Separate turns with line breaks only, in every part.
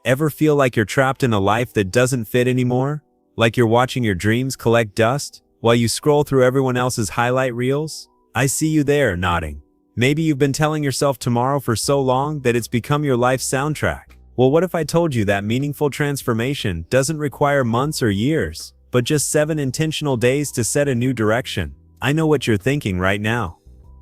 Ever feel like you're trapped in a life that doesn't fit anymore? Like you're watching your dreams collect dust while you scroll through everyone else's highlight reels? I see you there, nodding. Maybe you've been telling yourself tomorrow for so long that it's become your life's soundtrack. Well, what if I told you that meaningful transformation doesn't require months or years, but just 7 intentional days to set a new direction? I know what you're thinking right now.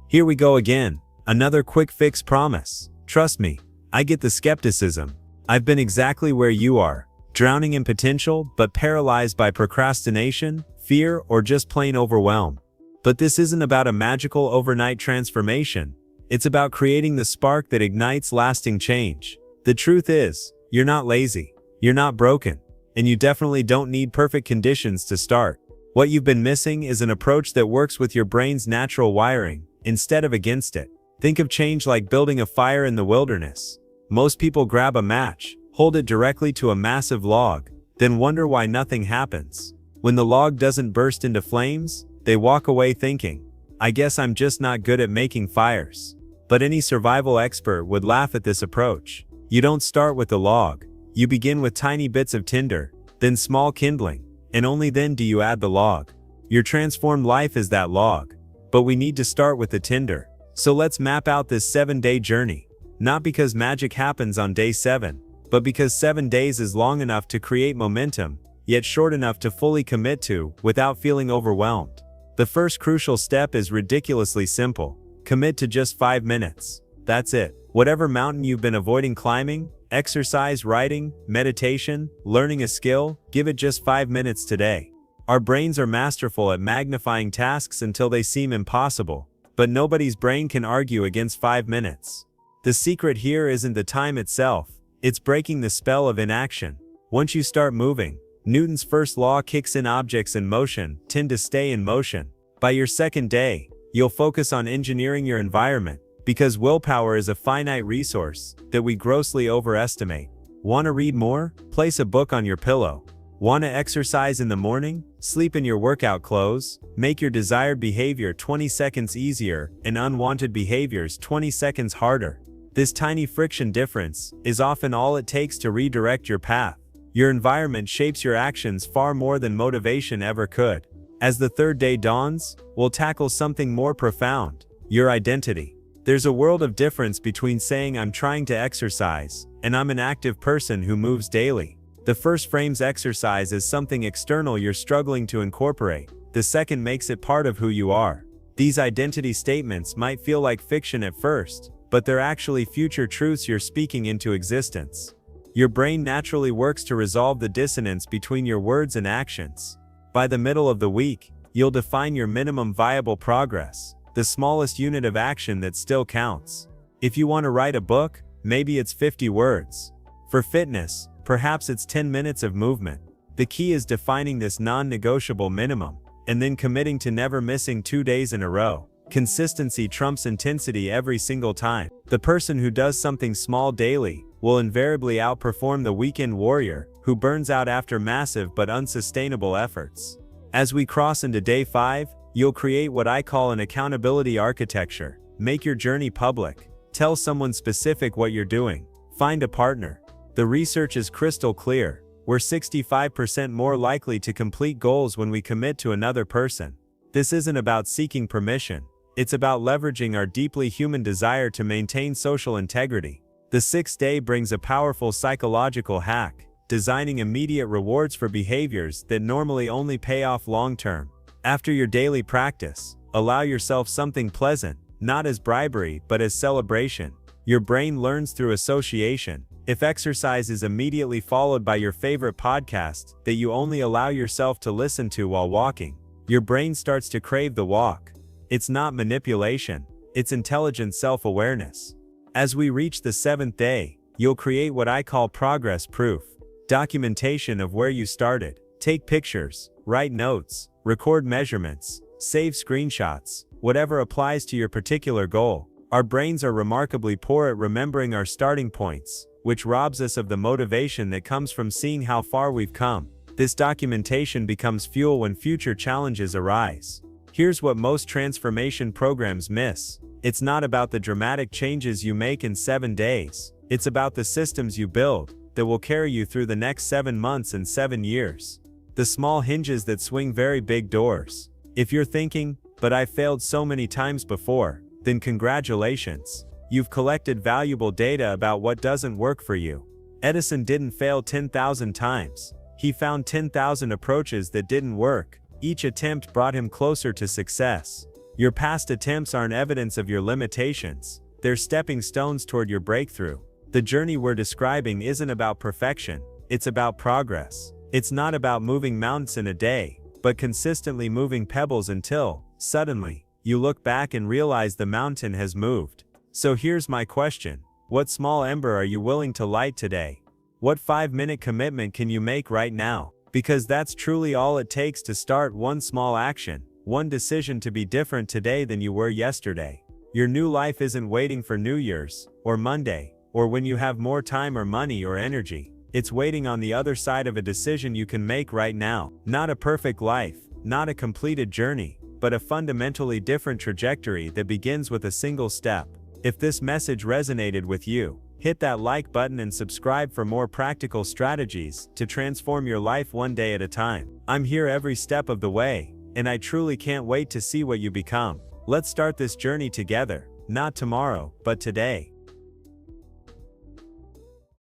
Here we go again. Another quick fix promise. Trust me, I get the skepticism. I've been exactly where you are, drowning in potential but paralyzed by procrastination, fear, or just plain overwhelm. But this isn't about a magical overnight transformation. It's about creating the spark that ignites lasting change. The truth is, you're not lazy, you're not broken, and you definitely don't need perfect conditions to start. What you've been missing is an approach that works with your brain's natural wiring, instead of against it. Think of change like building a fire in the wilderness. Most people grab a match, hold it directly to a massive log, then wonder why nothing happens. When the log doesn't burst into flames, they walk away thinking, I guess I'm just not good at making fires. But any survival expert would laugh at this approach. You don't start with the log. You begin with tiny bits of tinder, then small kindling, and only then do you add the log. Your transformed life is that log. But we need to start with the tinder. So let's map out this 7-day journey. Not because magic happens on day 7, but because 7 days is long enough to create momentum, yet short enough to fully commit to without feeling overwhelmed. The first crucial step is ridiculously simple. Commit to just 5 minutes. That's it. Whatever mountain you've been avoiding climbing, exercise, writing, meditation, learning a skill, give it just 5 minutes today. Our brains are masterful at magnifying tasks until they seem impossible, but nobody's brain can argue against 5 minutes. The secret here isn't the time itself, it's breaking the spell of inaction. Once you start moving, Newton's first law kicks in: objects in motion tend to stay in motion. By your 2nd day, you'll focus on engineering your environment, because willpower is a finite resource that we grossly overestimate. Want to read more? Place a book on your pillow. Want to exercise in the morning? Sleep in your workout clothes. Make your desired behavior 20 seconds easier and unwanted behaviors 20 seconds harder. This tiny friction difference is often all it takes to redirect your path. Your environment shapes your actions far more than motivation ever could. As the 3rd day dawns, we'll tackle something more profound: your identity. There's a world of difference between saying I'm trying to exercise and I'm an active person who moves daily. The first frames exercise as something external you're struggling to incorporate. The second makes it part of who you are. These identity statements might feel like fiction at first, but they're actually future truths you're speaking into existence. Your brain naturally works to resolve the dissonance between your words and actions. By the middle of the week, you'll define your minimum viable progress, the smallest unit of action that still counts. If you want to write a book, maybe it's 50 words. For fitness, perhaps it's 10 minutes of movement. The key is defining this non-negotiable minimum, and then committing to never missing 2 days in a row. Consistency trumps intensity every single time. The person who does something small daily will invariably outperform the weekend warrior who burns out after massive but unsustainable efforts. As we cross into day 5, you'll create what I call an accountability architecture. Make your journey public. Tell someone specific what you're doing. Find a partner. The research is crystal clear. We're 65% more likely to complete goals when we commit to another person. This isn't about seeking permission. It's about leveraging our deeply human desire to maintain social integrity. The 6th day brings a powerful psychological hack: designing immediate rewards for behaviors that normally only pay off long-term. After your daily practice, allow yourself something pleasant, not as bribery but as celebration. Your brain learns through association. If exercise is immediately followed by your favorite podcast that you only allow yourself to listen to while walking, your brain starts to crave the walk. It's not manipulation, it's intelligent self-awareness. As we reach the 7th day, you'll create what I call progress proof. Documentation of where you started. Take pictures, write notes, record measurements, save screenshots, whatever applies to your particular goal. Our brains are remarkably poor at remembering our starting points, which robs us of the motivation that comes from seeing how far we've come. This documentation becomes fuel when future challenges arise. Here's what most transformation programs miss. It's not about the dramatic changes you make in 7 days. It's about the systems you build, that will carry you through the next 7 months and 7 years. The small hinges that swing very big doors. If you're thinking, but I failed so many times before, then congratulations. You've collected valuable data about what doesn't work for you. Edison didn't fail 10,000 times. He found 10,000 approaches that didn't work. Each attempt brought him closer to success. Your past attempts aren't evidence of your limitations. They're stepping stones toward your breakthrough. The journey we're describing isn't about perfection. It's about progress. It's not about moving mountains in a day, but consistently moving pebbles until, suddenly, you look back and realize the mountain has moved. So here's my question. What small ember are you willing to light today? What 5-minute commitment can you make right now? Because that's truly all it takes to start one small action, one decision to be different today than you were yesterday. Your new life isn't waiting for New Year's, or Monday, or when you have more time or money or energy. It's waiting on the other side of a decision you can make right now. Not a perfect life, not a completed journey, but a fundamentally different trajectory that begins with a single step. If this message resonated with you, hit that like button and subscribe for more practical strategies to transform your life one day at a time. I'm here every step of the way, and I truly can't wait to see what you become. Let's start this journey together, not tomorrow, but today.